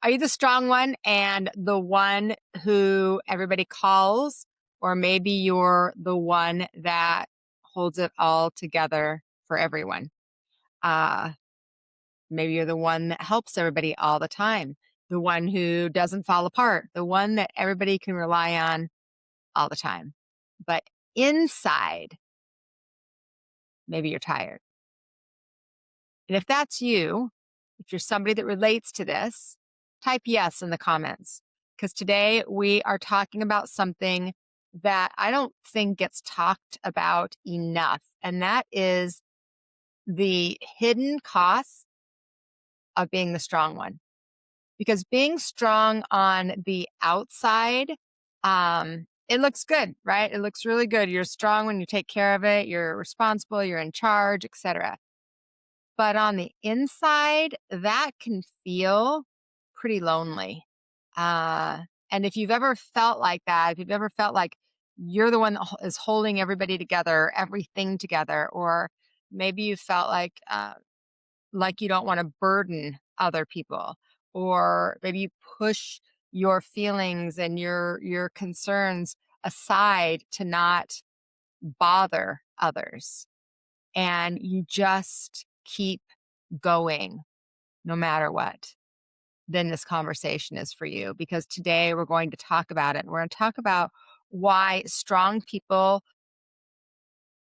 Are you the strong one and the one who everybody calls? Or maybe you're the one that holds it all together for everyone? Uh, Maybe you're the one that helps everybody all the time, the one who doesn't fall apart, the one that everybody can rely on all the time. But inside, maybe you're tired. And if that's you, if you're somebody that relates to this, type yes in the comments. Because today we are talking about something that I don't think gets talked about enough. And that is the hidden costs of being the strong one. Because being strong on the outside, it looks good, right? It looks really good. You're strong when you take care of it, you're responsible, you're in charge, etc. But on the inside, that can feel pretty lonely. Uh, and if you've ever felt like that, if you've ever felt like you're the one that is holding everybody together, everything together, or maybe you felt like you don't want to burden other people, or maybe you push your feelings and your concerns aside to not bother others, and you just keep going no matter what, then this conversation is for you, because today we're going to talk about it. We're going to talk about why strong people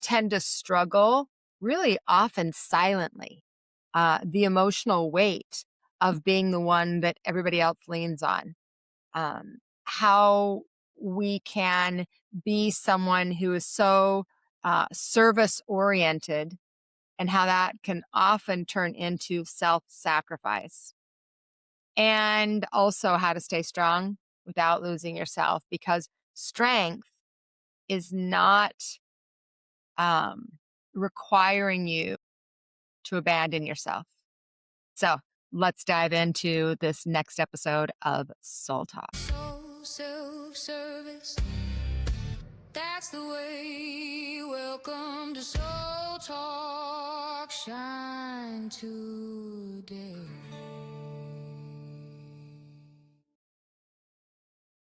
tend to struggle really often silently, the emotional weight of being the one that everybody else leans on, how we can be someone who is so service oriented, and how that can often turn into self sacrifice. And also how to stay strong without losing yourself, because strength is not um, requiring you to abandon yourself. So let's dive into this next episode of Soul Talk. So self-service, that's the way. Welcome to Soul Talk, shine today.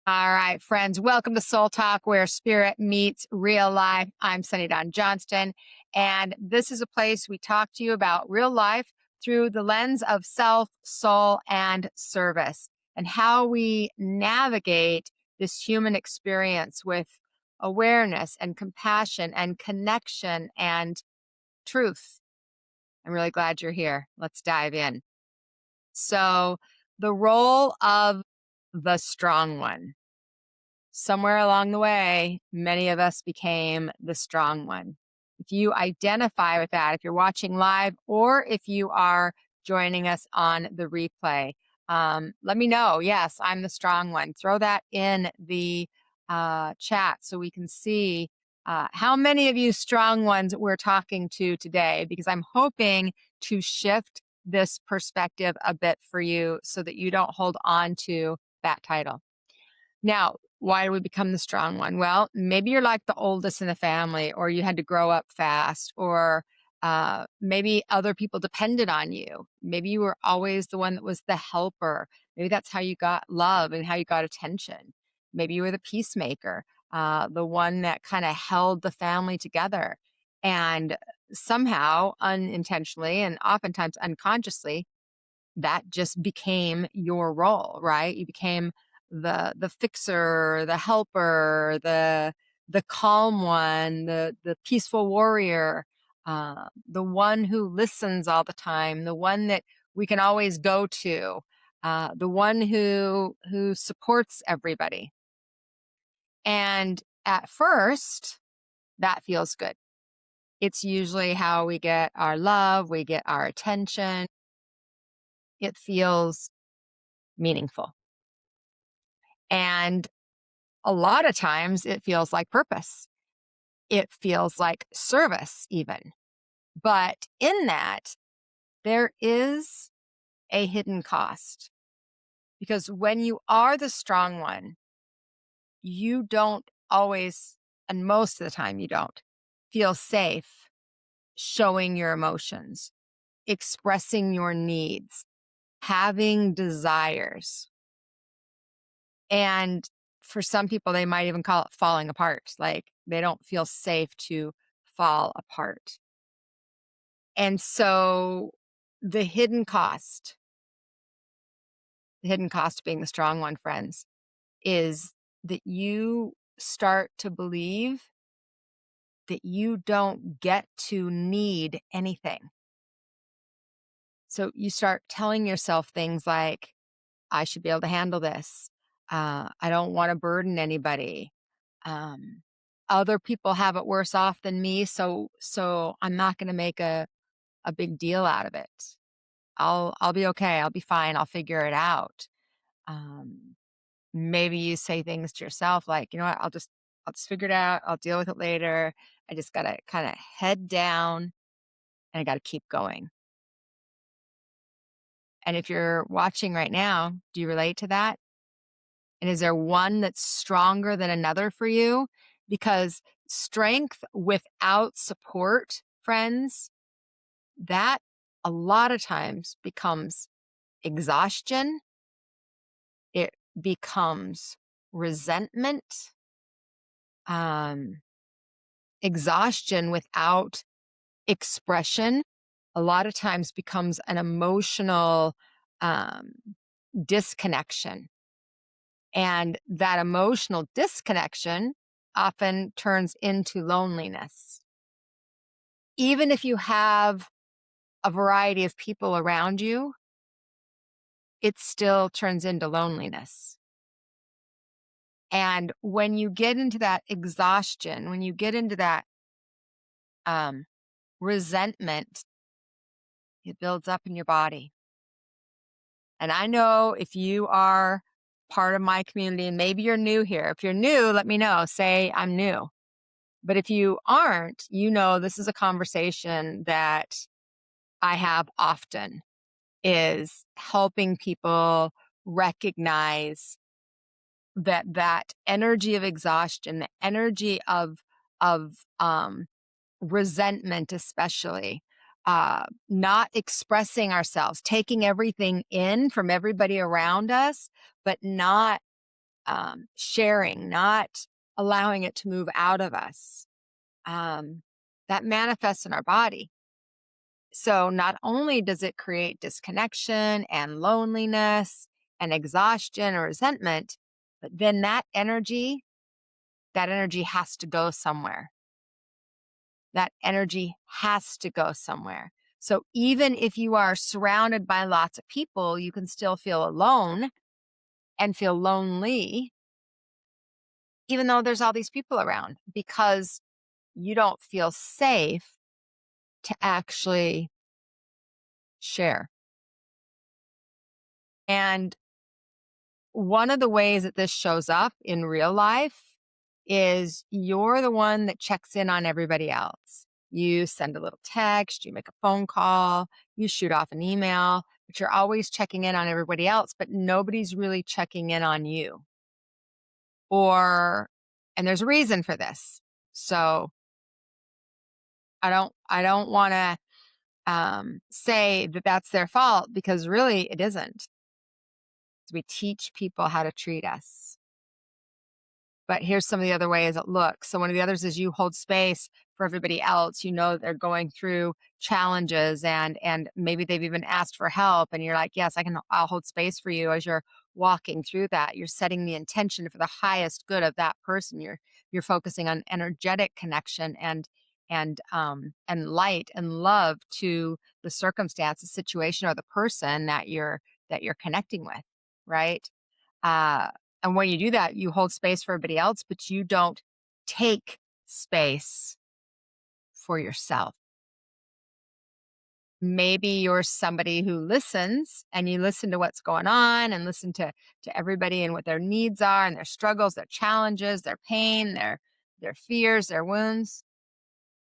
All right, friends, welcome to Soul Talk, where spirit meets real life. I'm Sunny Dawn Johnston, and this is a place we talk to you about real life through the lens of self, soul, and service, and how we navigate this human experience with awareness and compassion and connection and truth. I'm really glad you're here. Let's dive in. So, the role of the strong one. Somewhere along the way, many of us became the strong one. If you identify with that, if you're watching live or if you are joining us on the replay, let me know. Yes, I'm the strong one. Throw that in the chat so we can see how many of you strong ones we're talking to today, because I'm hoping to shift this perspective a bit for you so that you don't hold on to that title. Now, why do we become the strong one? Well, maybe you're like the oldest in the family, or you had to grow up fast, or maybe other people depended on you. Maybe you were always the one that was the helper. Maybe that's how you got love and how you got attention. Maybe you were the peacemaker, the one that kind of held the family together. And somehow, unintentionally and oftentimes unconsciously, that just became your role, right? You became the fixer, the helper, the calm one, the peaceful warrior, the one who listens all the time, the one that we can always go to, the one who supports everybody. And at first, that feels good. It's usually how we get our love, we get our attention. It feels meaningful. And a lot of times it feels like purpose. It feels like service, even. But in that, there is a hidden cost. Because when you are the strong one, you don't always, and most of the time you don't, feel safe showing your emotions, expressing your needs, having desires. And for some people, they might even call it falling apart. Like they don't feel safe to fall apart. And so the hidden cost being the strong one, friends, is that you start to believe that you don't get to need anything. So you start telling yourself things like, I should be able to handle this. I don't want to burden anybody. Um, Other people have it worse off than me, so I'm not going to make a big deal out of it. I'll be okay. I'll be fine. I'll figure it out. Um, Maybe you say things to yourself like, you know what, I'll just figure it out. I'll deal with it later. I just gotta kind of head down and I gotta keep going. And if you're watching right now, do you relate to that? And is there one that's stronger than another for you? Because strength without support, friends, that a lot of times becomes exhaustion. It becomes resentment. Um, Exhaustion without expression a lot of times becomes an emotional um, disconnection. And that emotional disconnection often turns into loneliness. Even if you have a variety of people around you, it still turns into loneliness. And when you get into that exhaustion, when you get into that um, resentment, it builds up in your body. And I know if you are part of my community, and maybe you're new here, if you're new, let me know. Say, I'm new. But if you aren't, you know, this is a conversation that I have often is helping people recognize that energy of exhaustion, the energy of resentment, especially not expressing ourselves, taking everything in from everybody around us, but not sharing, not allowing it to move out of us. That manifests in our body. So not only does it create disconnection and loneliness and exhaustion or resentment, but then that energy has to go somewhere. That energy has to go somewhere. So even if you are surrounded by lots of people, you can still feel alone and feel lonely, even though there's all these people around, because you don't feel safe to actually share. And one of the ways that this shows up in real life is you're the one that checks in on everybody else. You send a little text, you make a phone call, you shoot off an email, but you're always checking in on everybody else, but nobody's really checking in on you. Or, and there's a reason for this. So I don't want to say that that's their fault because really it isn't. We teach people how to treat us. But here's some of the other ways it looks. So one of the others is you hold space for everybody else. You know they're going through challenges and maybe they've even asked for help and you're like, "Yes, I'll hold space for you as you're walking through that." You're setting the intention for the highest good of that person. You're focusing on energetic connection and light and love to the circumstance, the situation or the person that you're connecting with, right? Uh and when you do that, you hold space for everybody else, but you don't take space for yourself. Maybe you're somebody who listens and you listen to what's going on and listen to everybody and what their needs are and their struggles, their challenges, their pain, their fears, their wounds,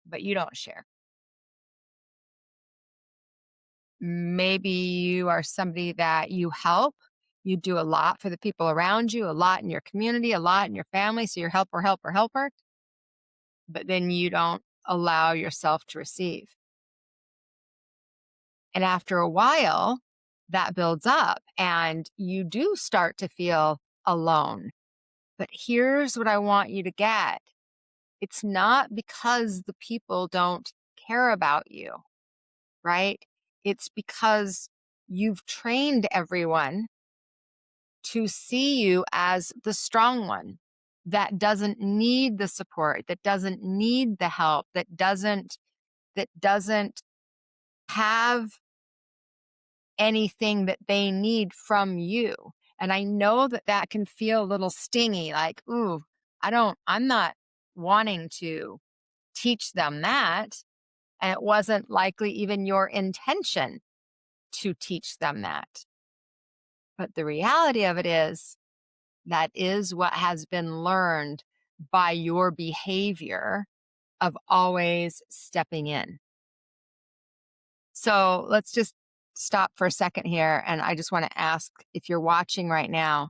but you don't share. Maybe you are somebody that you help. You do a lot for the people around you, a lot in your community, a lot in your family. So you're helper, helper, helper, but then you don't allow yourself to receive. And after a while, that builds up and you do start to feel alone. But here's what I want you to get. It's not because the people don't care about you, right? It's because you've trained everyone to see you as the strong one that doesn't need the support, that doesn't need the help, that doesn't have anything that they need from you. And I know that that can feel a little stingy, like, ooh, I'm not wanting to teach them that. And it wasn't likely even your intention to teach them that. But the reality of it is, that is what has been learned by your behavior of always stepping in. So let's just stop for a second here. And I just want to ask, if you're watching right now,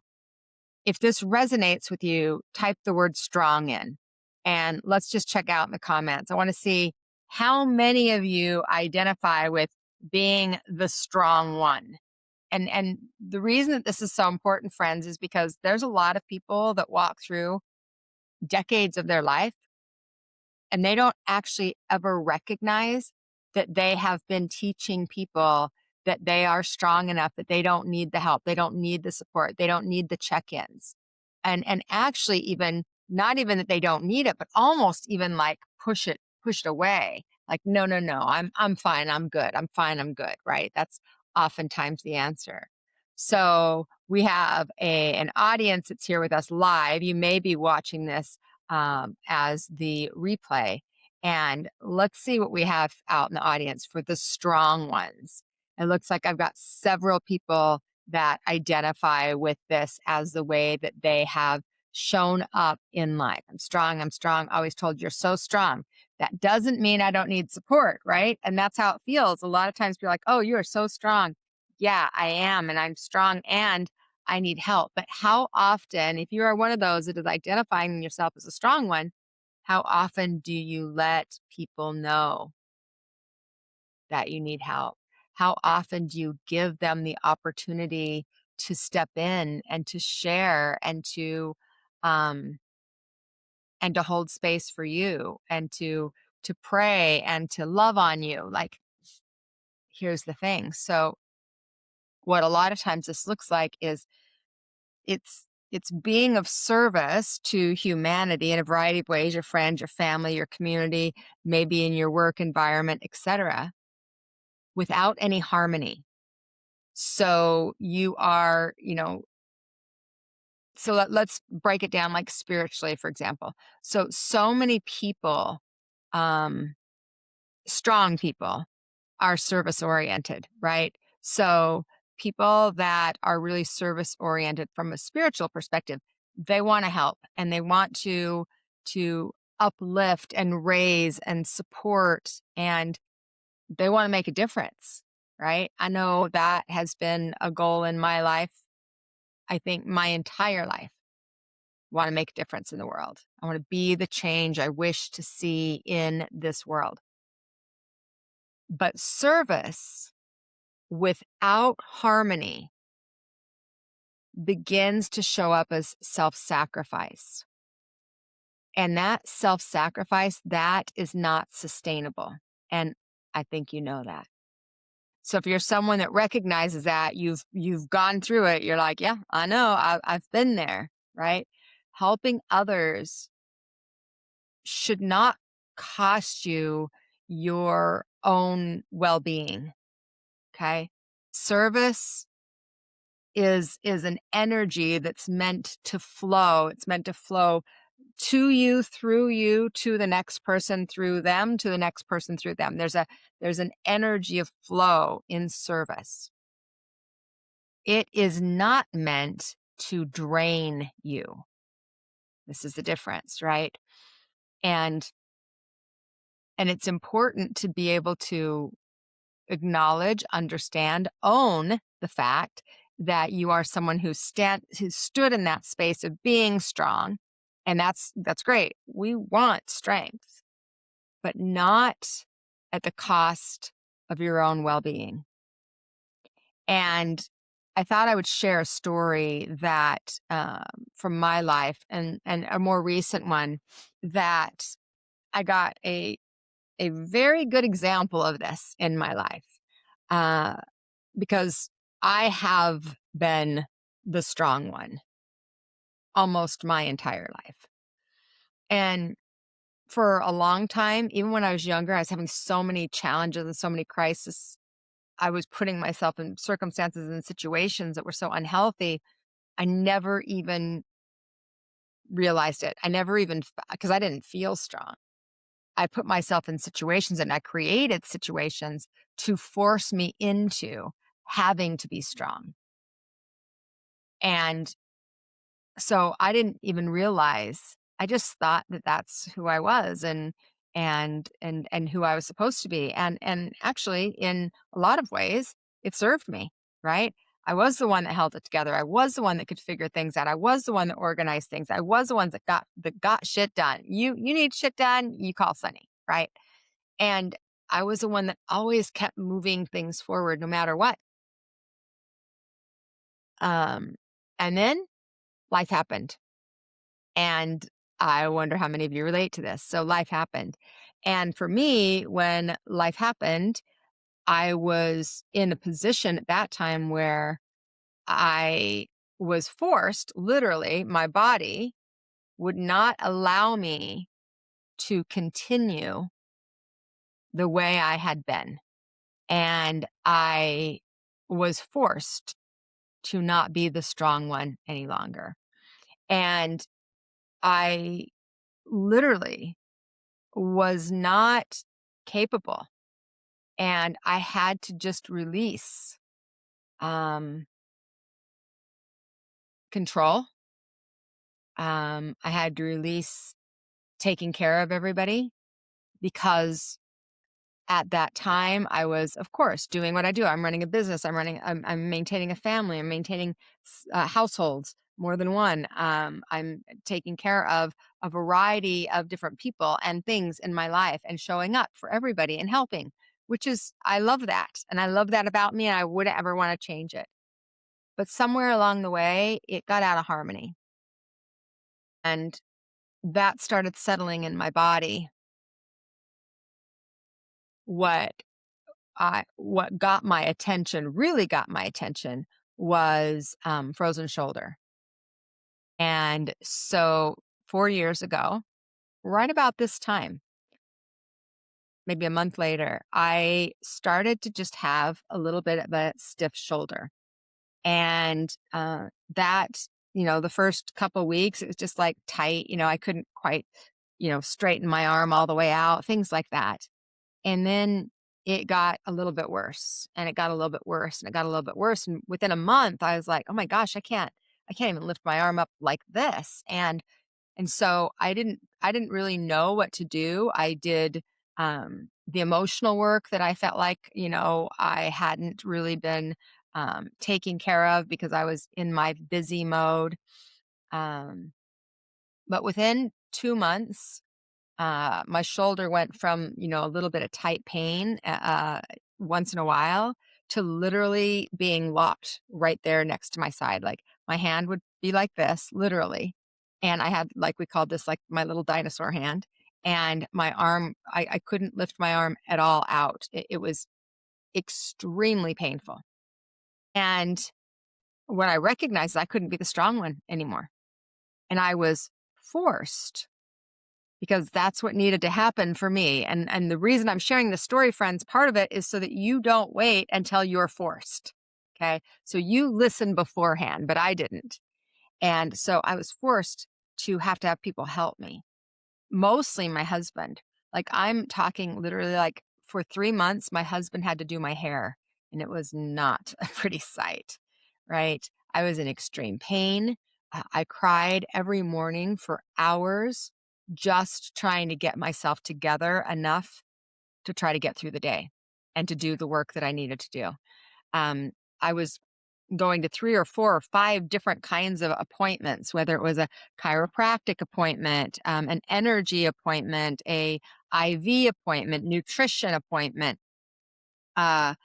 if this resonates with you, type the word strong in. And let's just check out in the comments. I want to see how many of you identify with being the strong one. And the reason that this is so important, friends, is because there's a lot of people that walk through decades of their life and they don't actually ever recognize that they have been teaching people that they are strong enough, that they don't need the help, they don't need the support, they don't need the check-ins. And actually, even not even that they don't need it, but almost even like push it away. Like, no, no, no, I'm fine, I'm good. I'm fine, I'm good, right? That's oftentimes the answer. So we have an audience that's here with us live. You may be watching this as the replay. And let's see what we have out in the audience for the strong ones. It looks like I've got several people that identify with this as the way that they have shown up in life. I'm strong. I'm strong. Always told you're so strong. That doesn't mean I don't need support, right? And that's how it feels. A lot of times people are like, oh, you are so strong. Yeah, I am. And I'm strong and I need help. But how often, if you are one of those that is identifying yourself as a strong one, how often do you let people know that you need help? How often do you give them the opportunity to step in and to share um and to hold space for you and to pray and to love on you? Like, here's the thing. So what a lot of times this looks like is it's being of service to humanity in a variety of ways, your friends, your family, your community, maybe in your work environment, etc., without any harmony. So you are, so let's break it down like spiritually, for example. So many people, um, strong people, are service oriented, right? So people that are really service oriented from a spiritual perspective, they want to help and they want to uplift and raise and support, and they want to make a difference, right? I know that has been a goal in my life. I think my entire life. Want to make a difference in the world. I want to be the change I wish to see in this world. But service without harmony begins to show up as self-sacrifice. And that self-sacrifice, that is not sustainable. And I think you know that. So if you're someone that recognizes that, you've gone through it, you're like, yeah, I know, I've been there, right? Helping others should not cost you your own well-being, okay? Service is an energy that's meant to flow. It's meant to flow to you, through you, to the next person, through them, to the next person, through them. There's an energy of flow in service. It is not meant to drain you. This is the difference, right? And it's important to be able to acknowledge, understand, own the fact that you are someone who stood in that space of being strong. And that's great. We want strength, but not at the cost of your own well-being. And I thought I would share a story that from my life, and a more recent one that I got a very good example of this in my life, uh, because I have been the strong one almost my entire life. And for a long time, even when I was younger, I was having so many challenges and so many crises. I was putting myself in circumstances and situations that were so unhealthy. I never even realized it. I never even, because I didn't feel strong. I put myself in situations and I created situations to force me into having to be strong. And so I didn't even realize. I just thought that that's who I was, and who I was supposed to be. And actually, in a lot of ways, it served me, right? I was the one that held it together. I was the one that could figure things out. I was the one that organized things. I was the one that got shit done. You need shit done, you call Sunny, right? And I was the one that always kept moving things forward no matter what. Um, and then life happened. And I wonder how many of you relate to this. So life happened. And for me, when life happened, I was in a position at that time where I was forced, literally, my body would not allow me to continue the way I had been. And I was forced to not be the strong one any longer. And I literally was not capable, and I had to just release um, control. I had to release taking care of everybody because at that time I was, of course, doing what I do. I'm running a business. I'm maintaining a family. I'm maintaining households, more than one. I'm taking care of a variety of different people and things in my life and showing up for everybody and helping, which is, I love that. And I love that about me. And I wouldn't ever want to change it. But somewhere along the way, it got out of harmony. And that started settling in my body. What what got my attention, really got my attention, was frozen shoulder. And so 4 years ago, right about this time, maybe a month later, I started to just have a little bit of a stiff shoulder. And that, the first couple weeks, it was just like tight. I couldn't quite, straighten my arm all the way out, things like that. And then it got a little bit worse, and it got a little bit worse, and it got a little bit worse. And within a month, I was like, oh my gosh, I can't even lift my arm up like this. And so I didn't really know what to do. I did the emotional work that I felt like, I hadn't really been taking care of because I was in my busy mode. Um, but within 2 months, my shoulder went from, a little bit of tight pain once in a while to literally being locked right there next to my side. Like my hand would be like this, literally. And I had, like, we called this like my little dinosaur hand. And my arm, I couldn't lift my arm at all out. It was extremely painful. And what I recognized is I couldn't be the strong one anymore. And I was forced, because that's what needed to happen for me. And the reason I'm sharing this story, friends, part of it is so that you don't wait until you're forced. Okay. So you listen beforehand, but I didn't. And so I was forced to have people help me, mostly my husband. Like, I'm talking literally, like, for 3 months, my husband had to do my hair, and it was not a pretty sight, right? I was in extreme pain. I cried every morning for hours, just trying to get myself together enough to try to get through the day and to do the work that I needed to do. I was going to 3 or 4 or 5 different kinds of appointments, whether it was a chiropractic appointment, an energy appointment, a IV appointment, nutrition appointment, uh,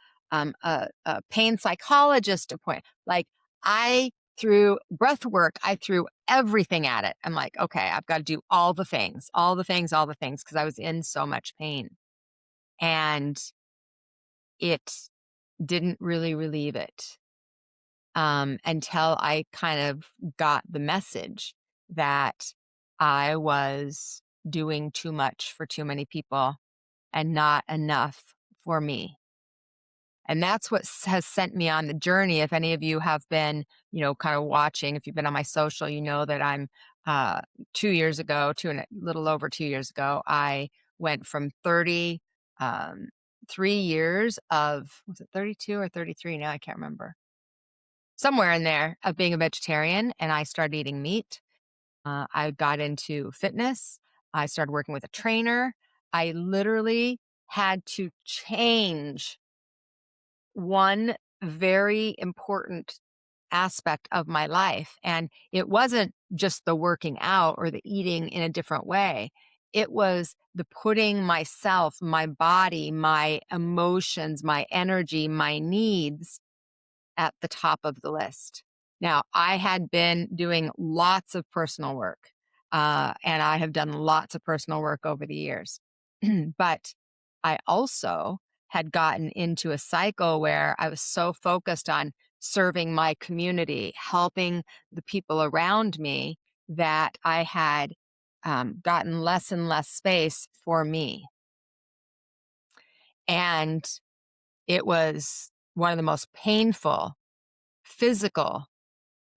a pain psychologist appointment. Like I threw breath work, I threw everything at it. I'm like, okay, I've got to do all the things, all the things, all the things, because I was in so much pain. And it didn't really relieve it until I kind of got the message that I was doing too much for too many people and not enough for me. And that's what has sent me on the journey. If any of you have been, kind of watching, if you've been on my social, you know that I'm 2 years ago, two and a little over 2 years ago, I went from 3 years of, was it 32 or 33? Now I can't remember. Somewhere in there of being a vegetarian, and I started eating meat. I got into fitness. I started working with a trainer. I literally had to change one very important aspect of my life. And it wasn't just the working out or the eating in a different way. It was the putting myself, my body, my emotions, my energy, my needs at the top of the list. Now, I had been doing lots of personal work, and I have done lots of personal work over the years. But I also had gotten into a cycle where I was so focused on serving my community, helping the people around me, that I had gotten less and less space for me. And it was one of the most painful physical,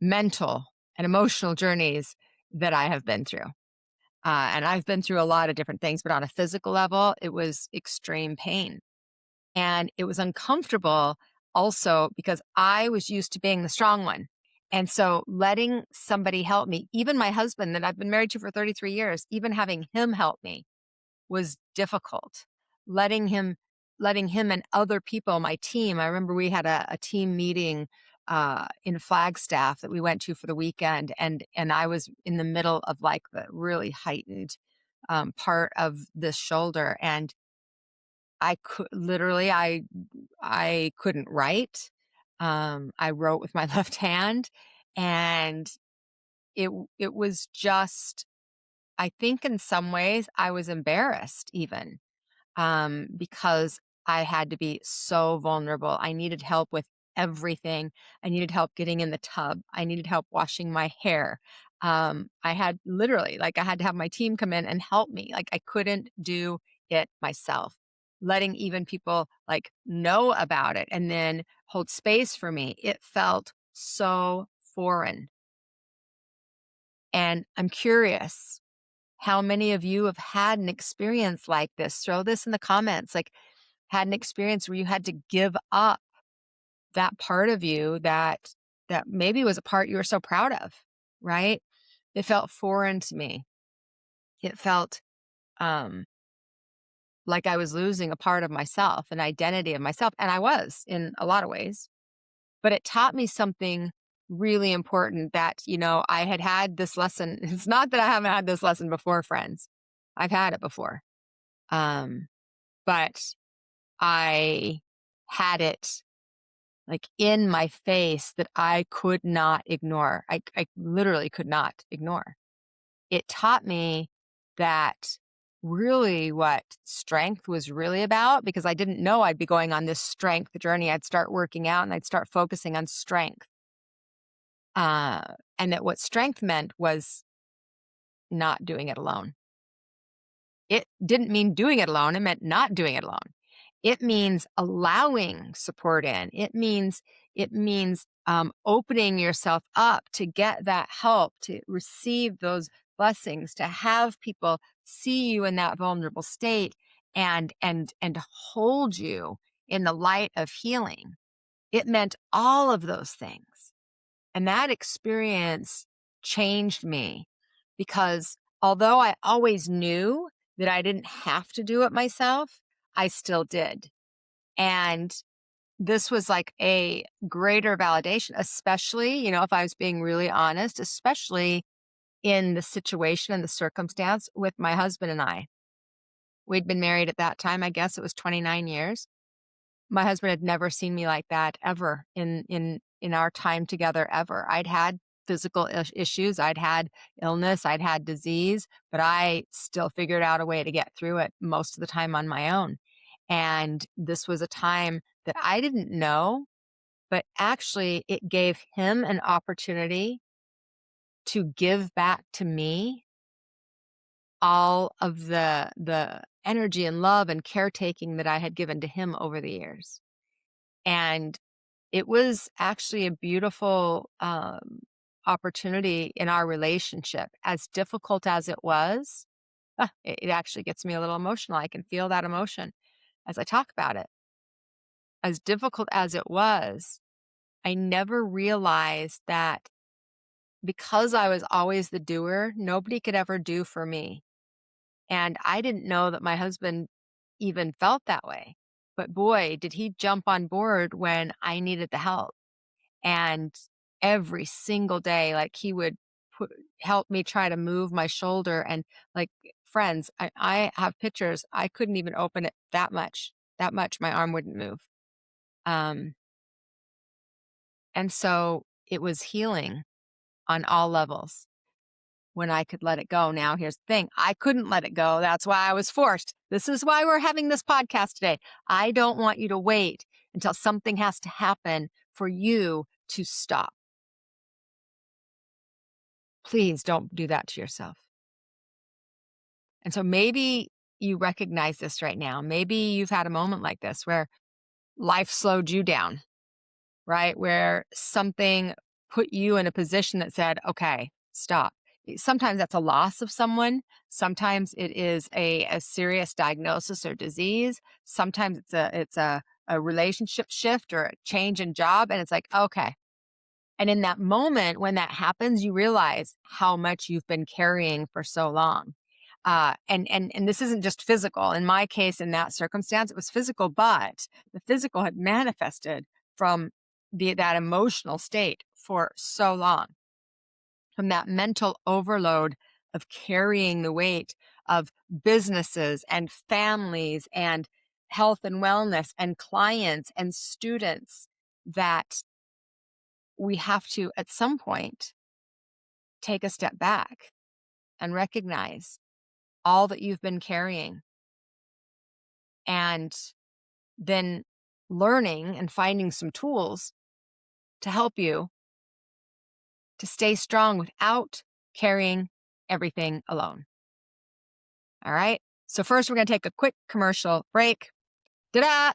mental, and emotional journeys that I have been through. And I've been through a lot of different things, but on a physical level, it was extreme pain. And it was uncomfortable also because I was used to being the strong one. And so letting somebody help me, even my husband that I've been married to for 33 years, even having him help me was difficult. Letting him letting him and other people, my team, I remember we had a team meeting in Flagstaff that we went to for the weekend, and I was in the middle of like the really heightened part of this shoulder, and I could literally I couldn't write. I wrote with my left hand, and it was just, I think in some ways I was embarrassed even, because I had to be so vulnerable. I needed help with everything. I needed help getting in the tub. I needed help washing my hair. I had literally, like, I had to have my team come in and help me. Like, I couldn't do it myself. Letting even people like know about it and then hold space for me, it felt so foreign. And I'm curious how many of you have had an experience like this? Throw this in the comments. Like, had an experience where you had to give up that part of you that maybe was a part you were so proud of, right? It felt foreign to me. It felt um like I was losing a part of myself, an identity of myself, and I was in a lot of ways. But it taught me something really important that, I had this lesson. It's not that I haven't had this lesson before, friends. I've had it before. Um but I had it like in my face that I could not ignore. I literally could not ignore. It taught me that really what strength was really about, because I didn't know I'd be going on this strength journey. I'd start working out and I'd start focusing on strength. Uh, and that what strength meant was not doing it alone. It didn't mean doing it alone. It meant not doing it alone. It means allowing support in. It means opening yourself up to get that help, to receive those blessings, to have people see you in that vulnerable state and hold you in the light of healing. It meant all of those things. And that experience changed me because although I always knew that I didn't have to do it myself, I still did. And this was like a greater validation, especially, if I was being really honest, especially in the situation and the circumstance with my husband and I. We'd been married at that time, I guess it was 29 years. My husband had never seen me like that ever in our time together ever. I'd had physical issues, I'd had illness, I'd had disease, but I still figured out a way to get through it most of the time on my own. And this was a time that I didn't know, but actually it gave him an opportunity to give back to me all of the energy and love and caretaking that I had given to him over the years. And it was actually a beautiful opportunity in our relationship. As difficult as it was, it actually gets me a little emotional. I can feel that emotion as I talk about it. As difficult as it was, I never realized that because I was always the doer, nobody could ever do for me. And I didn't know that my husband even felt that way. But boy, did he jump on board when I needed the help. And every single day, like he would put, help me try to move my shoulder. And like friends, I have pictures. I couldn't even open it that much. My arm wouldn't move. Um, and so it was healing on all levels when I could let it go. Now, here's the thing, I couldn't let it go. That's why I was forced. This is why we're having this podcast today. I don't want you to wait until something has to happen for you to stop. Please don't do that to yourself. And so maybe you recognize this right now. Maybe you've had a moment like this where life slowed you down, right? Where something put you in a position that said, okay, stop. Sometimes that's a loss of someone. Sometimes it is a serious diagnosis or disease. Sometimes it's a relationship shift or a change in job. And it's like, okay. And in that moment, when that happens, you realize how much you've been carrying for so long. And this isn't just physical. In my case, in that circumstance, it was physical, but the physical had manifested from that emotional state for so long, from that mental overload of carrying the weight of businesses and families and health and wellness and clients and students, that we have to, at some point, take a step back and recognize all that you've been carrying, and then learning and finding some tools to help you to stay strong without carrying everything alone. All right. So, first, we're going to take a quick commercial break.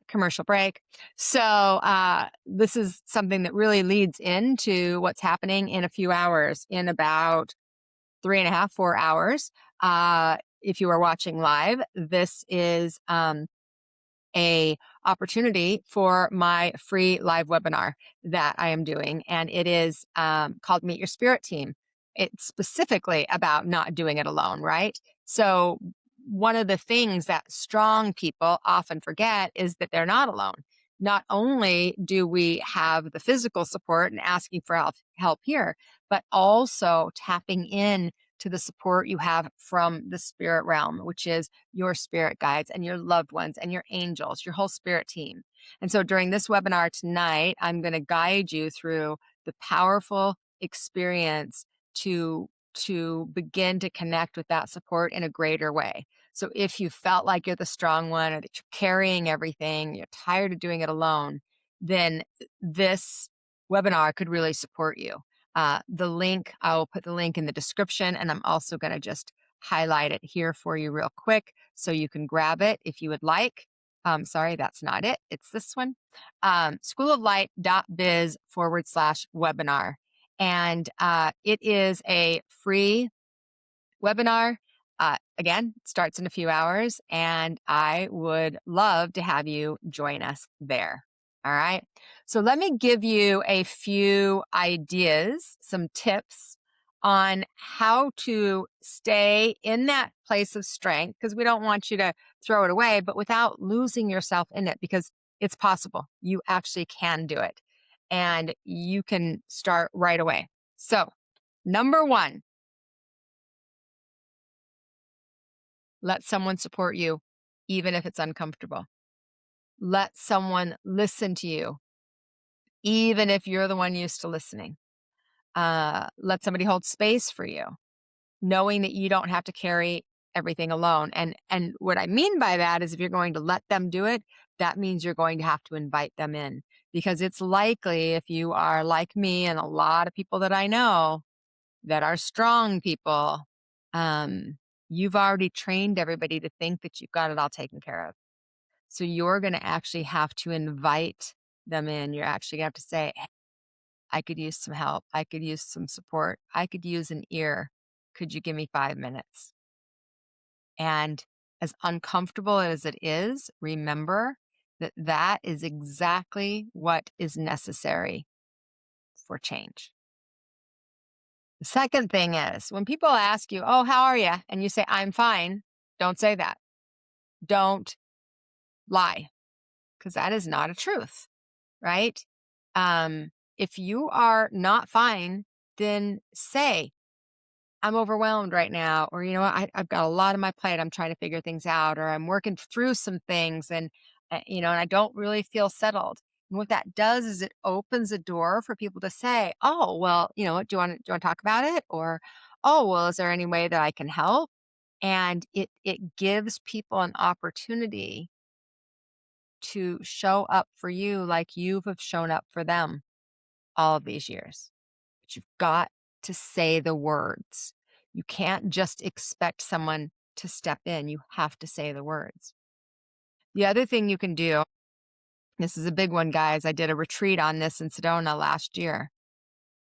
Commercial break. So, this is something that really leads into what's happening in a few hours, in about 3.5, 4 hours. If you are watching live, this is a opportunity for my free live webinar that I am doing, and it is called Meet Your Spirit Team. It's specifically about not doing it alone, right? So one of the things that strong people often forget is that they're not alone. Not only do we have the physical support and asking for help here, but also tapping in to the support you have from the spirit realm, which is your spirit guides and your loved ones and your angels, your whole spirit team. And so during this webinar tonight, I'm going to guide you through the powerful experience to begin to connect with that support in a greater way. So if you felt like you're the strong one, or that you're carrying everything, you're tired of doing it alone, then this webinar could really support you. I will put the link in the description, and I'm also going to just highlight it here for you real quick so you can grab it if you would like. Sorry, that's not it. It's this one. Schooloflight.biz/webinar. And it is a free webinar. Again, starts in a few hours, and I would love to have you join us there. All right. So let me give you a few ideas, some tips on how to stay in that place of strength, because we don't want you to throw it away, but without losing yourself in it, because it's possible. You actually can do it, and you can start right away. So, number one, let someone support you, even if it's uncomfortable. Let someone listen to you, even if you're the one used to listening. Let somebody hold space for you, knowing that you don't have to carry everything alone. And what I mean by that is if you're going to let them do it, that means you're going to have to invite them in because it's likely if you are like me and a lot of people that I know that are strong people, um, you've already trained everybody to think that you've got it all taken care of. So you're going to actually have to invite them in. You're actually going to have to say, "Hey, I could use some help. I could use some support. I could use an ear. Could you give me 5 minutes?" And as uncomfortable as it is, remember that that is exactly what is necessary for change. The second thing is when people ask you, "Oh, how are you?" and you say, "I'm fine," don't say that. Don't lie because that is not a truth, right? If you are not fine, then say, "I'm overwhelmed right now," or "You know what? I've got a lot on my plate. I'm trying to figure things out," or "I'm working through some things and, and I don't really feel settled." And what that does is it opens a door for people to say, "Oh, well, you know what? Do you want to talk about it?" Or, "Oh, well, is there any way that I can help?" And it gives people an opportunity to show up for you like you have shown up for them all of these years. But you've got to say the words. You can't just expect someone to step in. You have to say the words. The other thing you can do, this is a big one, guys. I did a retreat on this in Sedona last year.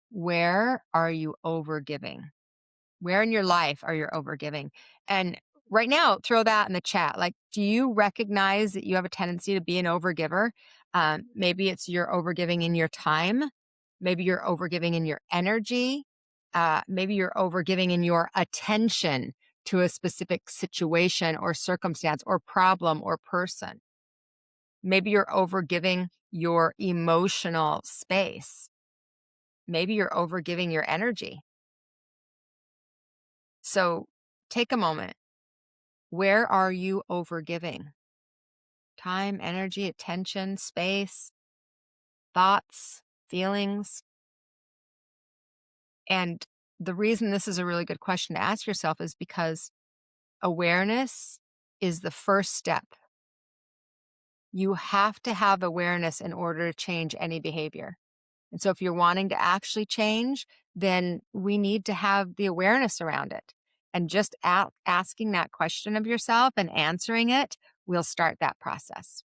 Where are you overgiving? Where in your life are you overgiving? And right now, throw that in the chat. Like, do you recognize that you have a tendency to be an overgiver? Maybe it's you're overgiving in your time. Maybe you're overgiving in your energy. Maybe you're overgiving in your attention to a specific situation or circumstance or problem or person. Maybe you're overgiving your emotional space. Maybe you're overgiving your energy. So take a moment. Where are you overgiving? Time, energy, attention, space, thoughts, feelings. And the reason this is a really good question to ask yourself is because awareness is the first step. You have to have awareness in order to change any behavior. And so if you're wanting to actually change, then we need to have the awareness around it. And just asking that question of yourself and answering it will start that process.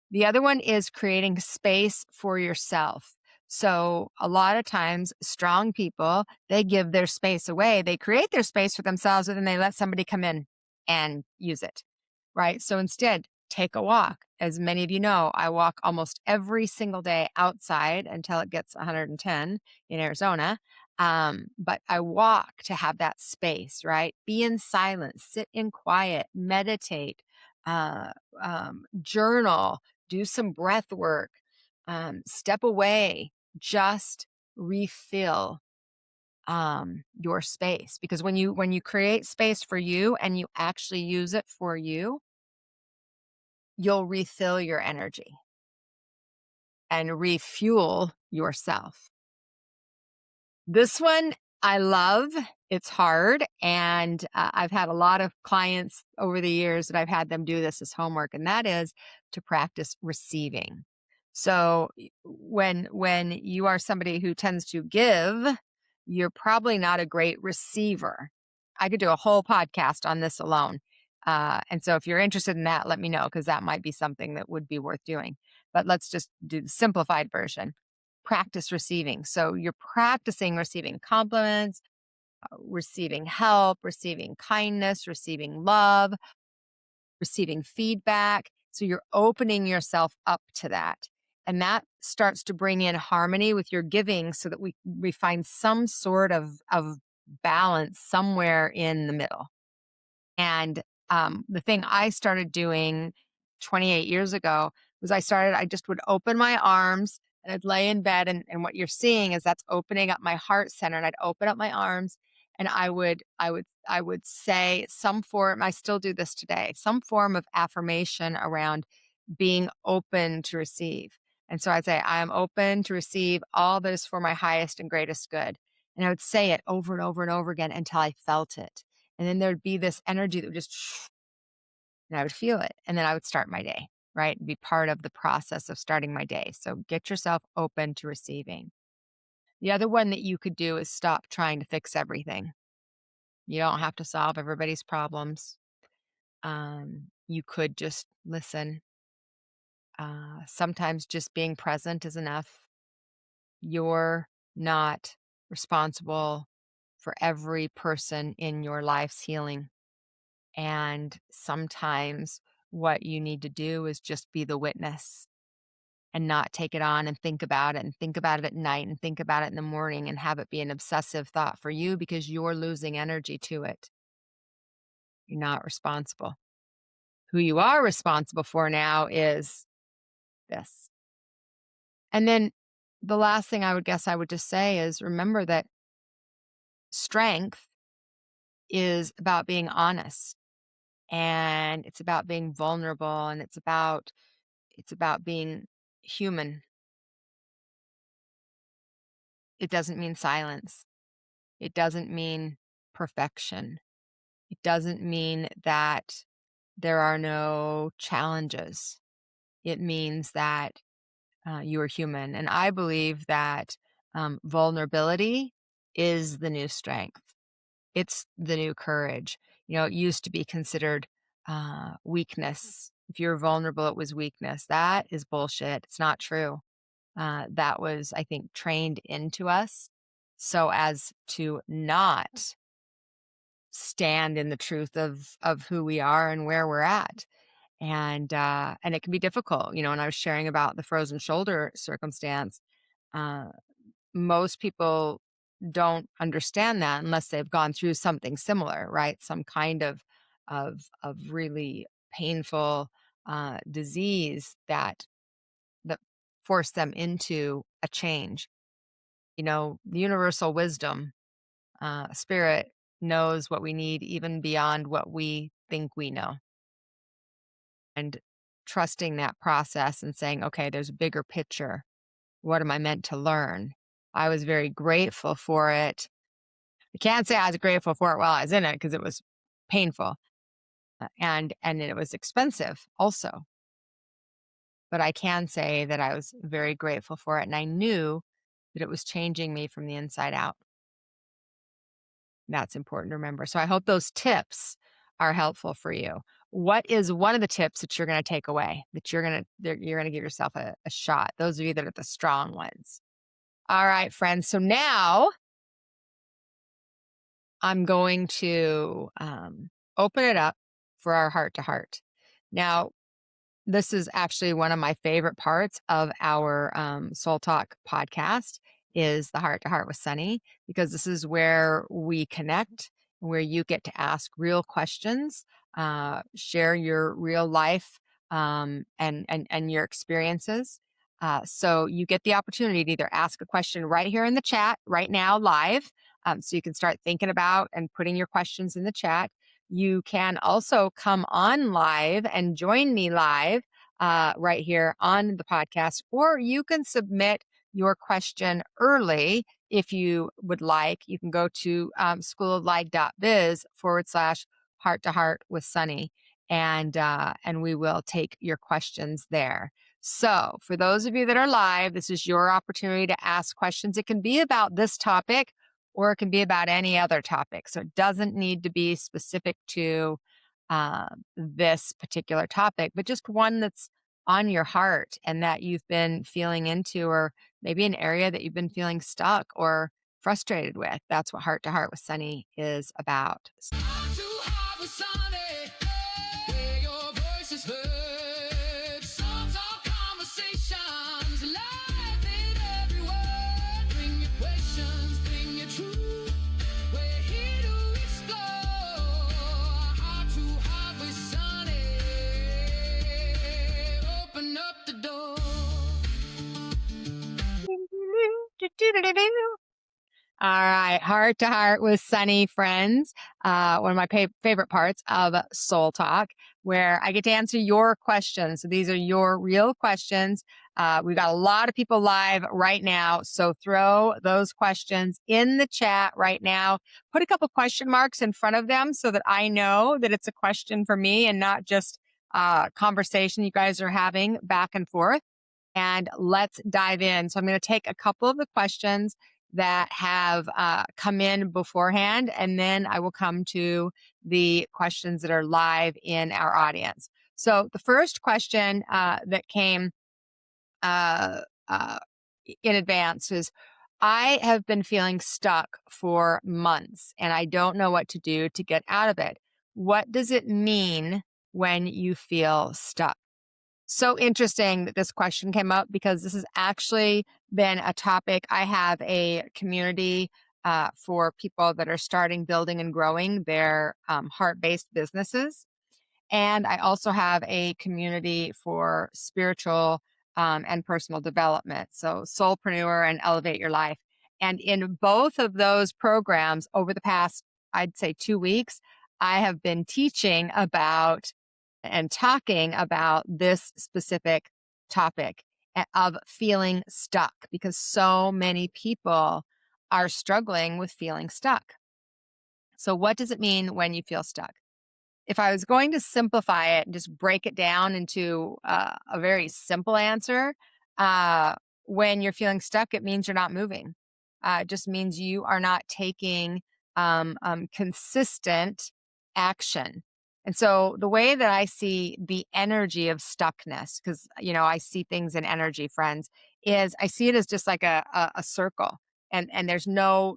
The other one is creating space for yourself. So a lot of times strong people, they give their space away. They create their space for themselves and then they let somebody come in and use it. Right? So instead, take a walk. As many of you know, I walk almost every single day outside until it gets 110 in Arizona. But I walk to have that space, right? Be in silence, sit in quiet, meditate, uh, journal, do some breath work, step away, just refill your space. Because when you create space for you and you actually use it for you, you'll refill your energy and refuel yourself. This one I love. It's hard. And I've had a lot of clients over the years that I've had them do this as homework, and that is to practice receiving. So when you are somebody who tends to give, you're probably not a great receiver. I could do a whole podcast on this alone. And so if you're interested in that, let me know because that might be something that would be worth doing. But let's just do the simplified version. Practice receiving. So you're practicing receiving compliments, receiving help, receiving kindness, receiving love, receiving feedback. So you're opening yourself up to that. And that starts to bring in harmony with your giving so that we find some sort of balance somewhere in the middle. And the thing I started doing 28 years ago was I just would open my arms and I'd lay in bed. And what you're seeing is that's opening up my heart center. And I'd open up my arms and I would say some form, I still do this today, some form of affirmation around being open to receive. And so I'd say, I am open to receive all this for my highest and greatest good. And I would say it over and over and over again until I felt it. And then there'd be this energy that would just, and I would feel it. And then I would start my day, right? Be part of the process of starting my day. So get yourself open to receiving. The other one that you could do is stop trying to fix everything. You don't have to solve everybody's problems. You could just listen. Sometimes just being present is enough. You're not responsible for every person in your life's healing. And sometimes what you need to do is just be the witness and not take it on and think about it and think about it at night and think about it in the morning and have it be an obsessive thought for you because you're losing energy to it. You're not responsible. Who you are responsible for now is this. And then the last thing I would guess I would just say is remember that strength is about being honest and it's about being vulnerable and it's about being human. It doesn't mean silence. It doesn't mean perfection. It doesn't mean that there are no challenges. It means that you are human. And I believe that vulnerability is the new strength. It's the new courage. It used to be considered weakness. If you're vulnerable, it was weakness. That is bullshit. It's not true. That was, I think, trained into us so as to not stand in the truth of who we are and where we're at. And it can be difficult. When I was sharing about the frozen shoulder circumstance, uh, most people don't understand that unless they've gone through something similar, right? Some kind of really painful disease that forced them into a change. The universal wisdom, spirit knows what we need even beyond what we think we know. And trusting that process and saying, okay, there's a bigger picture. What am I meant to learn? I was very grateful for it. I can't say I was grateful for it while I was in it because it was painful and it was expensive also. But I can say that I was very grateful for it and I knew that it was changing me from the inside out. That's important to remember. So I hope those tips are helpful for you. What is one of the tips that you're going to take away that you're going to give yourself a shot? Those of you that are the strong ones. All right, friends. So now I'm going to open it up for our heart to heart. Now, this is actually one of my favorite parts of our Soul Talk podcast is the heart to heart with Sunny, because this is where we connect, where you get to ask real questions, share your real life and your experiences. So you get the opportunity to either ask a question right here in the chat right now live. So you can start thinking about and putting your questions in the chat. You can also come on live and join me live right here on the podcast, or you can submit your question early if you would like. You can go to schooloflight.biz/heart to heart with Sunny, and we will take your questions there. So for those of you that are live, this is your opportunity to ask questions. It can be about this topic or it can be about any other topic. So it doesn't need to be specific to this particular topic, but just one that's on your heart and that you've been feeling into, or maybe an area that you've been feeling stuck or frustrated with. That's what Heart to Heart with Sunny is about. Heart to heart with Sunny, where your voice is heard. SOLTalk conversations, life in every word. Bring your questions, bring your truth. We're here to explore. Heart to heart with Sunny, open up the door. All right, Heart to Heart with Sunny Friends, one of my favorite parts of Soul Talk, where I get to answer your questions. So these are your real questions. We've got a lot of people live right now. So throw those questions in the chat right now. Put a couple question marks in front of them so that I know that it's a question for me and not just a conversation you guys are having back and forth. And let's dive in. So I'm going to take a couple of the questions that have come in beforehand, and then I will come to the questions that are live in our audience. So the first question that came uh, uh, in advance is, I have been feeling stuck for months and I don't know what to do to get out of it. What does it mean when you feel stuck? So interesting that this question came up because this has actually been a topic. I have a community for people that are starting, building, and growing their heart-based businesses. And I also have a community for spiritual and personal development. So Soulpreneur and Elevate Your Life. And in both of those programs over the past, I'd say 2 weeks, I have been teaching about and talking about this specific topic of feeling stuck, because so many people are struggling with feeling stuck. So what does it mean when you feel stuck? If I was going to simplify it and just break it down into a very simple answer, when you're feeling stuck, it means you're not moving. It just means you are not taking consistent action. And so the way that I see the energy of stuckness, because I see things in energy, friends, is I see it as just like a circle. And there's no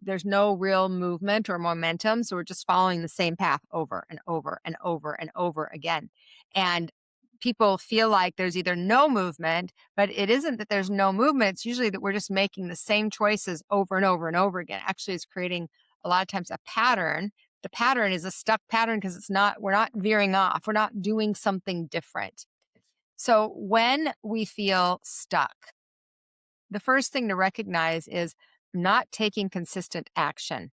real movement or momentum, so we're just following the same path over and over and over and over again. And people feel like there's either no movement, but it isn't that there's no movement. It's usually that we're just making the same choices over and over and over again. Actually, it's creating a lot of times a pattern. The pattern is a stuck pattern because we're not veering off, we're not doing something different. So when we feel stuck, the first thing to recognize is not taking consistent action.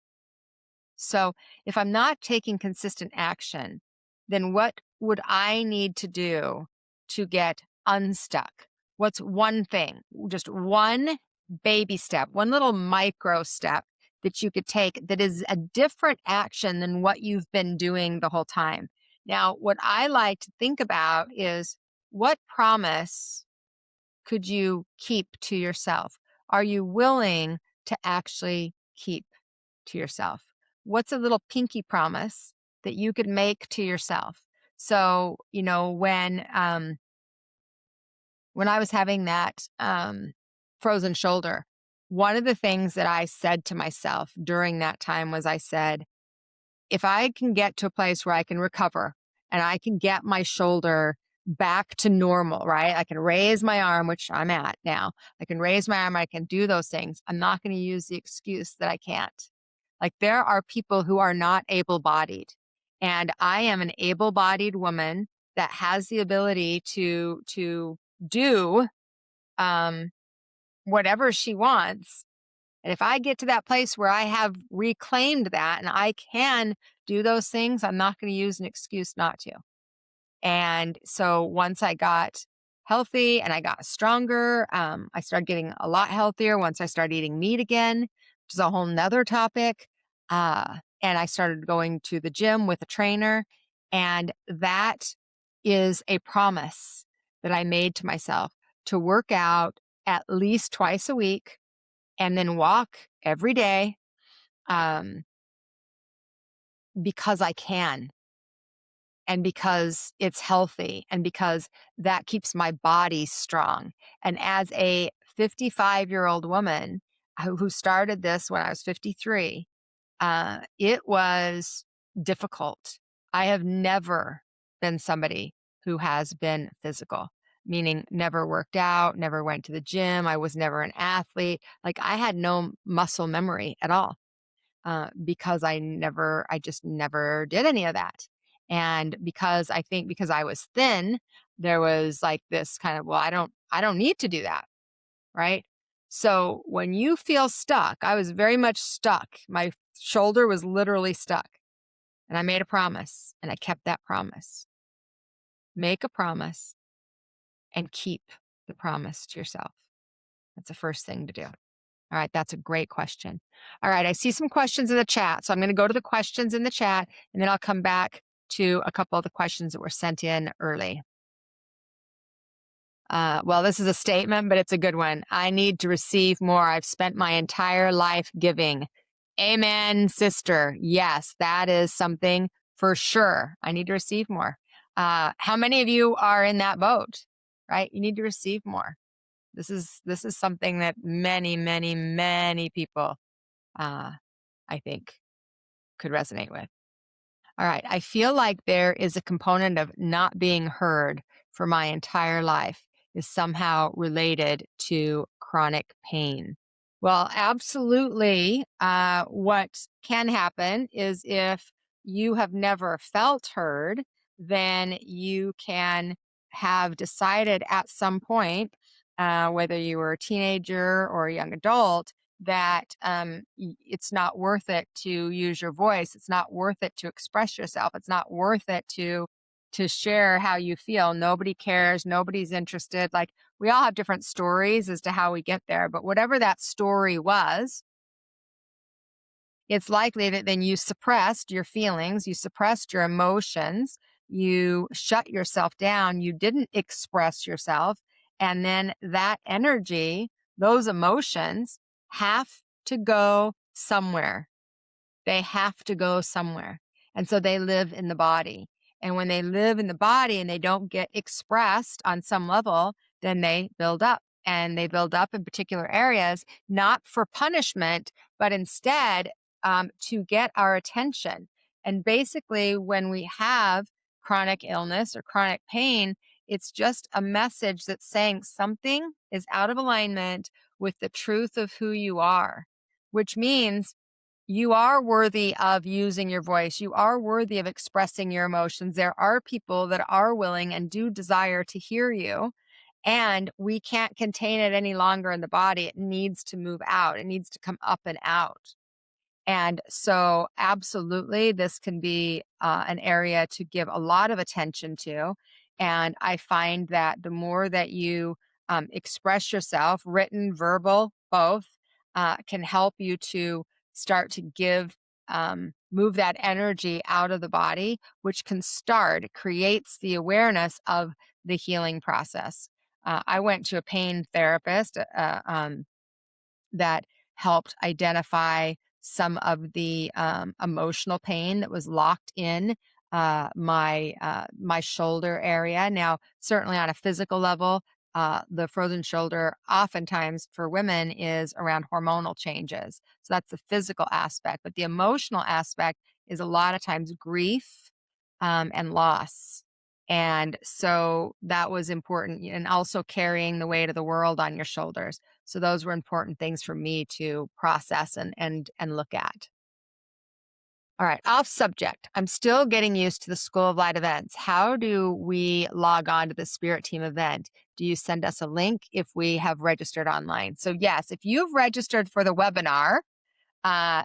So if I'm not taking consistent action, then what would I need to do to get unstuck? What's one thing, just one baby step, one little micro step that you could take that is a different action than what you've been doing the whole time? Now, what I like to think about is, what promise could you keep to yourself? Are you willing to actually keep to yourself? What's a little pinky promise that you could make to yourself? So, when I was having that frozen shoulder, one of the things that I said to myself during that time was, I said, if I can get to a place where I can recover and I can get my shoulder back to normal, right? I can raise my arm, which I'm at now. I can raise my arm. I can do those things. I'm not going to use the excuse that I can't. Like, there are people who are not able-bodied, and I am an able-bodied woman that has the ability to do whatever she wants. And if I get to that place where I have reclaimed that and I can do those things, I'm not going to use an excuse not to. And so once I got healthy and I got stronger, I started getting a lot healthier once I started eating meat again, which is a whole nother topic. And I started going to the gym with a trainer. And that is a promise that I made to myself, to work out at least twice a week and then walk every day, because I can, and because it's healthy, and because that keeps my body strong. And as a 55-year-old woman who started this when I was 53, it was difficult. I have never been somebody who has been physical, meaning never worked out, never went to the gym. I was never an athlete. Like, I had no muscle memory at all, because I just never did any of that. And because I was thin, there was like this kind of, well, I don't need to do that. Right. So when you feel stuck, I was very much stuck. My shoulder was literally stuck. And I made a promise and I kept that promise. Make a promise and keep the promise to yourself. That's the first thing to do. All right, that's a great question. All right, I see some questions in the chat. So I'm going to go to the questions in the chat and then I'll come back to a couple of the questions that were sent in early. Well, this is a statement, but it's a good one. I need to receive more. I've spent my entire life giving. Amen, sister. Yes, that is something for sure. I need to receive more. How many of you are in that boat, right? You need to receive more. This is something that many, many, many people, I think, could resonate with. All right. I feel like there is a component of not being heard for my entire life is somehow related to chronic pain. Well, absolutely. What can happen is if you have never felt heard, then you can have decided at some point, whether you were a teenager or a young adult, that it's not worth it to use your voice. It's not worth it to express yourself. It's not worth it to share how you feel. Nobody cares. Nobody's interested. Like, we all have different stories as to how we get there, but whatever that story was, it's likely that then you suppressed your feelings, you suppressed your emotions, you shut yourself down, you didn't express yourself. And then that energy, those emotions have to go somewhere. They have to go somewhere. And so they live in the body. And when they live in the body and they don't get expressed on some level, then they build up. And they build up in particular areas, not for punishment, but instead to get our attention. And basically, when we have chronic illness or chronic pain, it's just a message that's saying something is out of alignment with the truth of who you are, which means you are worthy of using your voice. You are worthy of expressing your emotions. There are people that are willing and do desire to hear you. And we can't contain it any longer in the body. It needs to move out. It needs to come up and out. And so, absolutely, this can be an area to give a lot of attention to. And I find that the more that you express yourself, written, verbal, both, can help you to start to move that energy out of the body, which can start, creates the awareness of the healing process. I went to a pain therapist that helped identify some of the emotional pain that was locked in my shoulder area. Now, certainly on a physical level, the frozen shoulder oftentimes for women is around hormonal changes. So that's the physical aspect. But the emotional aspect is a lot of times grief and loss. And so that was important. And also carrying the weight of the world on your shoulders. So those were important things for me to process and look at. All right, off subject. I'm still getting used to the School of Light events. How do we log on to the Spirit Team event? Do you send us a link if we have registered online? So yes, if you've registered for the webinar,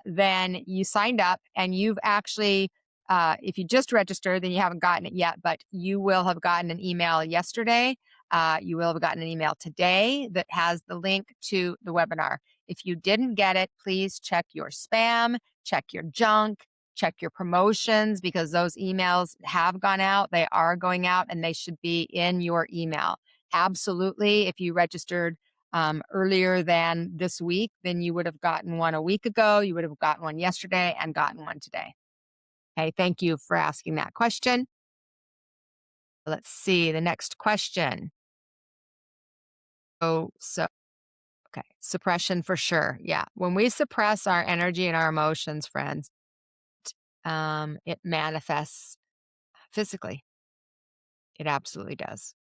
then you signed up and you've actually, if you just registered, then you haven't gotten it yet, but you will have gotten an email yesterday. You will have gotten an email today that has the link to the webinar. If you didn't get it, please check your spam, check your junk, check your promotions, because those emails have gone out. They are going out and they should be in your email. Absolutely. If you registered earlier than this week, then you would have gotten one a week ago. You would have gotten one yesterday and gotten one today. Okay, thank you for asking that question. Let's see the next question. Okay, suppression for sure. Yeah, when we suppress our energy and our emotions, friends, it manifests physically. It absolutely does.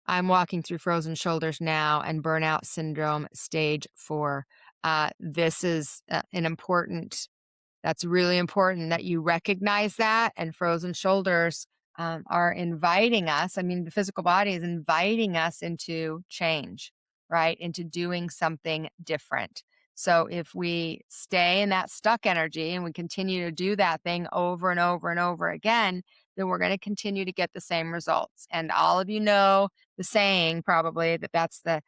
I'm walking through frozen shoulders now and burnout syndrome stage 4. This is that's really important that you recognize that. And frozen shoulders are inviting us. I mean, the physical body is inviting us into change, right? Into doing something different. So if we stay in that stuck energy and we continue to do that thing over and over and over again, then we're going to continue to get the same results. And all of you know the saying probably that that's the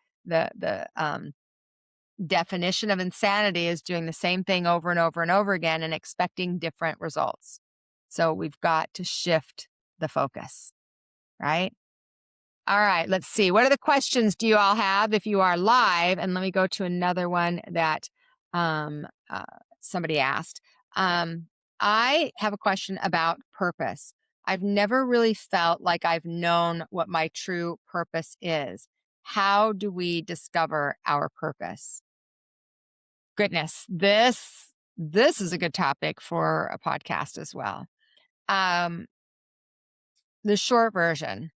definition of insanity is doing the same thing over and over and over again and expecting different results. So we've got to shift the focus, right? All right, let's see. What other questions do you all have if you are live? And let me go to another one that um, uh, somebody asked. I have a question about purpose. I've never really felt like I've known what my true purpose is. How do we discover our purpose? Goodness, this is a good topic for a podcast as well. Um, the short version.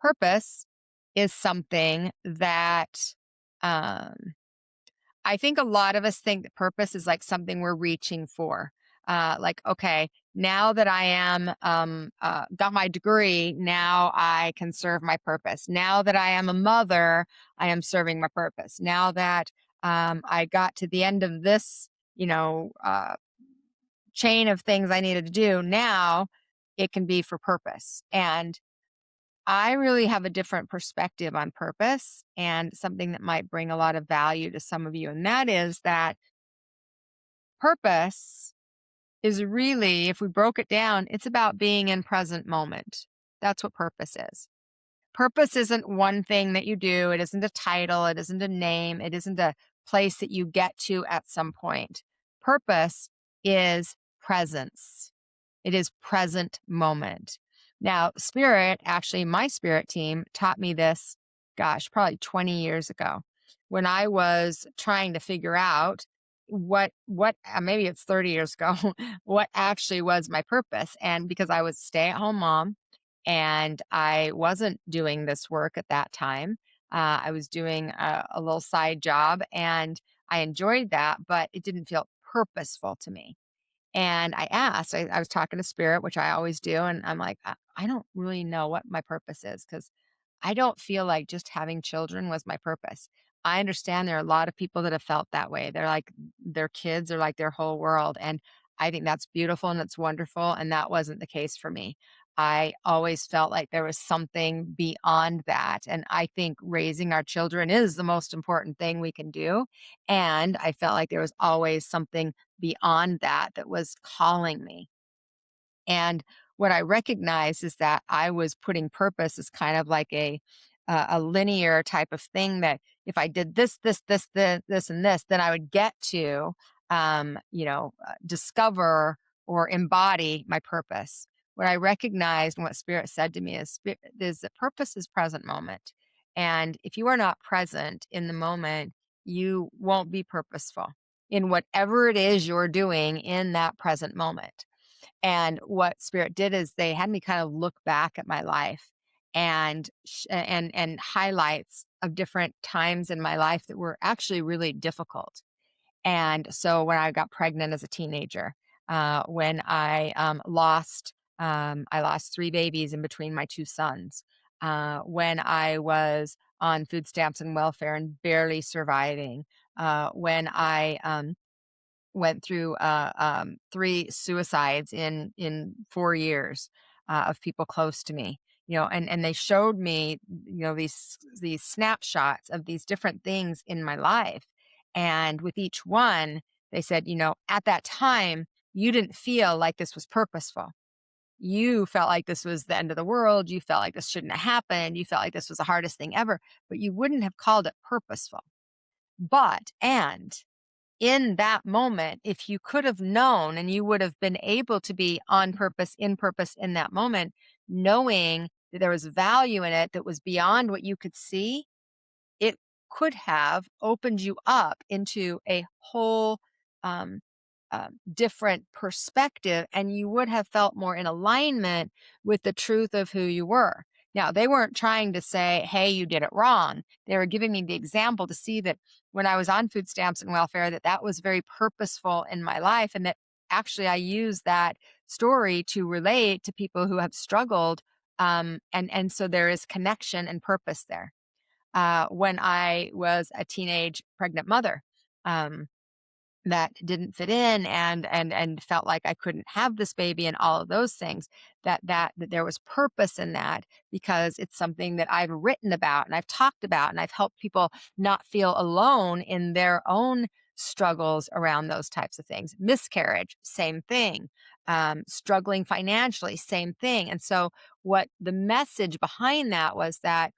Purpose is something that um, I think a lot of us think that purpose is like something we're reaching for. Like, okay, now that I am got my degree, now I can serve my purpose. Now that I am a mother, I am serving my purpose. Now that I got to the end of this, chain of things I needed to do, now it can be for purpose. And I really have a different perspective on purpose and something that might bring a lot of value to some of you. And that is that purpose is really, if we broke it down, it's about being in present moment. That's what purpose is. Purpose isn't one thing that you do. It isn't a title. It isn't a name. It isn't a place that you get to at some point. Purpose is presence. It is present moment. Now, spirit, actually, my spirit team taught me this, gosh, probably 20 years ago when I was trying to figure out maybe it's 30 years ago, what actually was my purpose. And because I was a stay-at-home mom and I wasn't doing this work at that time, I was doing a little side job and I enjoyed that, but it didn't feel purposeful to me. And I asked, I was talking to spirit, which I always do. And I'm like, I don't really know what my purpose is because I don't feel like just having children was my purpose. I understand there are a lot of people that have felt that way. They're like, their kids are like their whole world. And I think that's beautiful and it's wonderful. And that wasn't the case for me. I always felt like there was something beyond that. And I think raising our children is the most important thing we can do. And I felt like there was always something beyond that that was calling me. And what I recognized is that I was putting purpose as kind of like a linear type of thing that if I did this, and this, then I would get to, discover or embody my purpose. What I recognized and what Spirit said to me is that purpose is present moment. And if you are not present in the moment, you won't be purposeful in whatever it is you're doing in that present moment. And what Spirit did is they had me kind of look back at my life and highlights of different times in my life that were actually really difficult. And so when I got pregnant as a teenager, when I lost three babies in between my two sons. When I was on food stamps and welfare and barely surviving. When I went through three suicides in 4 years of people close to me. And they showed me, these snapshots of these different things in my life. And with each one, they said, at that time, you didn't feel like this was purposeful. You felt like this was the end of the world. You felt like this shouldn't have happened. You felt like this was the hardest thing ever, but you wouldn't have called it purposeful. And in that moment, if you could have known and you would have been able to be on purpose in that moment, knowing that there was value in it that was beyond what you could see, it could have opened you up into a whole um, different perspective, and you would have felt more in alignment with the truth of who you were. Now, they weren't trying to say, hey, you did it wrong. They were giving me the example to see that when I was on food stamps and welfare, that was very purposeful in my life, and that actually I use that story to relate to people who have struggled. And so there is connection and purpose there. when I was a teenage pregnant mother. Um, that didn't fit in and felt like I couldn't have this baby and all of those things, that there was purpose in that because it's something that I've written about and I've talked about and I've helped people not feel alone in their own struggles around those types of things. Miscarriage, same thing. Struggling financially, same thing. And so what the message behind that was that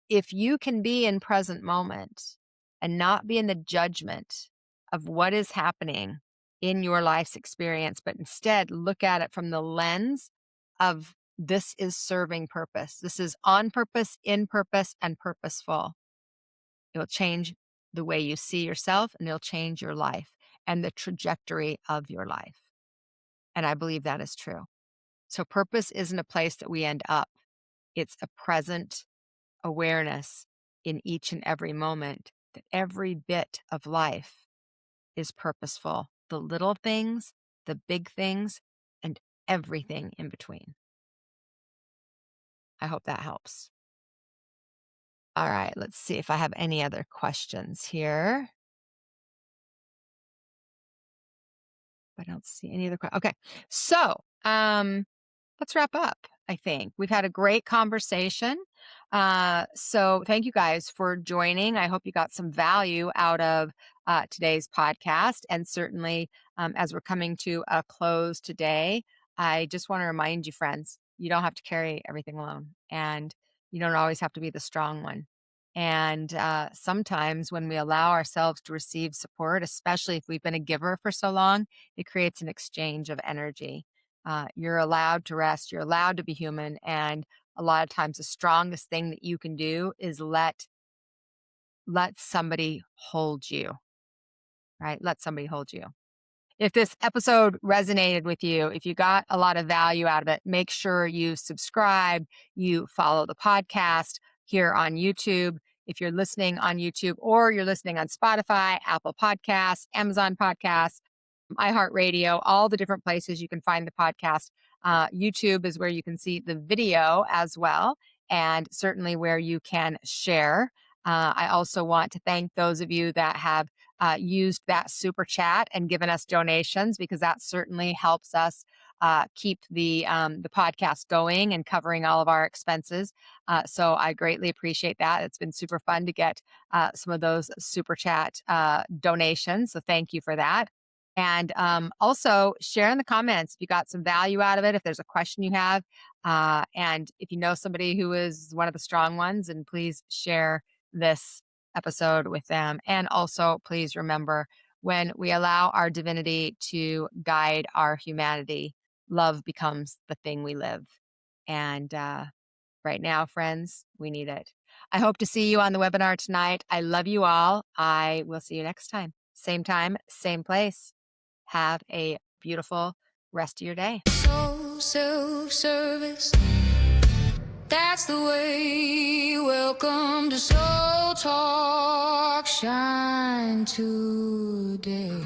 if you can be in present moment and not be in the judgment of what is happening in your life's experience, but instead look at it from the lens of this is serving purpose. This is on purpose, in purpose, and purposeful. It'll change the way you see yourself and it'll change your life and the trajectory of your life. And I believe that is true. So purpose isn't a place that we end up. It's a present awareness in each and every moment that every bit of life is purposeful. The little things, the big things, and everything in between. I hope that helps. All right, let's see if I have any other questions here. I don't see any other questions. Okay, so let's wrap up. I think we've had a great conversation. So thank you guys for joining. I hope you got some value out of today's podcast. And certainly, as we're coming to a close today, I just want to remind you, friends, you don't have to carry everything alone, and you don't always have to be the strong one. And sometimes when we allow ourselves to receive support, especially if we've been a giver for so long, it creates an exchange of energy. You're allowed to rest, you're allowed to be human. And a lot of times the strongest thing that you can do is let somebody hold you, right? Let somebody hold you. If this episode resonated with you, if you got a lot of value out of it, make sure you subscribe, you follow the podcast here on YouTube. If you're listening on YouTube or you're listening on Spotify, Apple Podcasts, Amazon Podcasts, iHeartRadio, all the different places you can find the podcast. YouTube is where you can see the video as well, and certainly where you can share. I also want to thank those of you that have used that super chat and given us donations, because that certainly helps us keep the podcast going and covering all of our expenses. So I greatly appreciate that. It's been super fun to get some of those super chat donations. So thank you for that. And also share in the comments if you got some value out of it, if there's a question you have. And if you know somebody who is one of the strong ones, and please share this episode with them. And also, please remember, when we allow our divinity to guide our humanity, love becomes the thing we live. And right now, friends, we need it. I hope to see you on the webinar tonight. I love you all. I will see you next time. Same time, same place. Have a beautiful rest of your day. So self-service, that's the way. Welcome to Soul Talk, shine today.